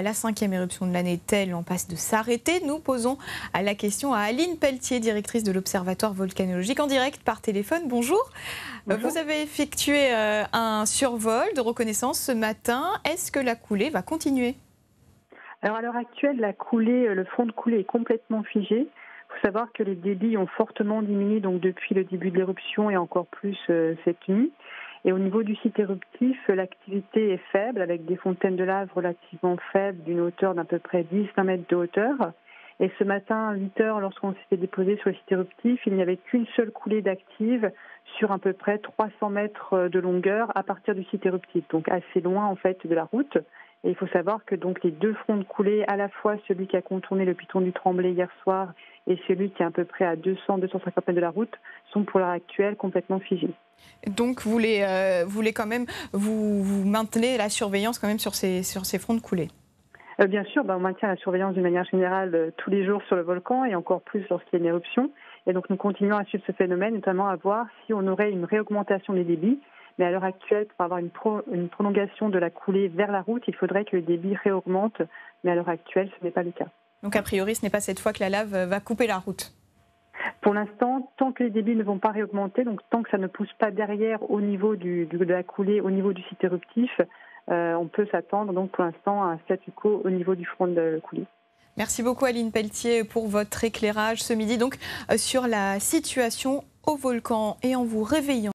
La cinquième éruption de l'année est-elle en passe de s'arrêter? Nous posons la question à Aline Pelletier, directrice de l'Observatoire volcanologique, en direct par téléphone. Bonjour. Bonjour. Vous avez effectué un survol de reconnaissance ce matin. Est-ce que la coulée va continuer? Alors à l'heure actuelle, le front de coulée est complètement figé. Il faut savoir que les débits ont fortement diminué donc depuis le début de l'éruption et encore plus cette nuit. Et au niveau du site éruptif, l'activité est faible avec des fontaines de lave relativement faibles d'une hauteur d'à peu près 10-20 mètres de hauteur. Et ce matin, à 8 heures, lorsqu'on s'était déposé sur le site éruptif, il n'y avait qu'une seule coulée d'active sur à peu près 300 mètres de longueur à partir du site éruptif, donc assez loin en fait de la route. Et il faut savoir que donc les deux fronts de coulée, à la fois celui qui a contourné le piton du Tremblay hier soir et celui qui est à peu près à 200-250 mètres de la route, sont pour l'heure actuelle complètement figés. Donc vous voulez quand même, vous maintenez la surveillance quand même sur ces fronts de coulée? Bien sûr, on maintient la surveillance d'une manière générale tous les jours sur le volcan et encore plus lorsqu'il y a une éruption. Et donc nous continuons à suivre ce phénomène, notamment à voir si on aurait une réaugmentation des débits. Mais à l'heure actuelle, pour avoir une prolongation de la coulée vers la route, il faudrait que le débit réaugmente. Mais à l'heure actuelle, ce n'est pas le cas. Donc a priori, ce n'est pas cette fois que la lave va couper la route? Pour l'instant, tant que les débits ne vont pas réaugmenter, donc tant que ça ne pousse pas derrière au niveau de la coulée, au niveau du site éruptif, on peut s'attendre donc pour l'instant à un statu quo au niveau du front de coulée. Merci beaucoup Aline Pelletier pour votre éclairage ce midi donc sur la situation au volcan et en vous réveillant.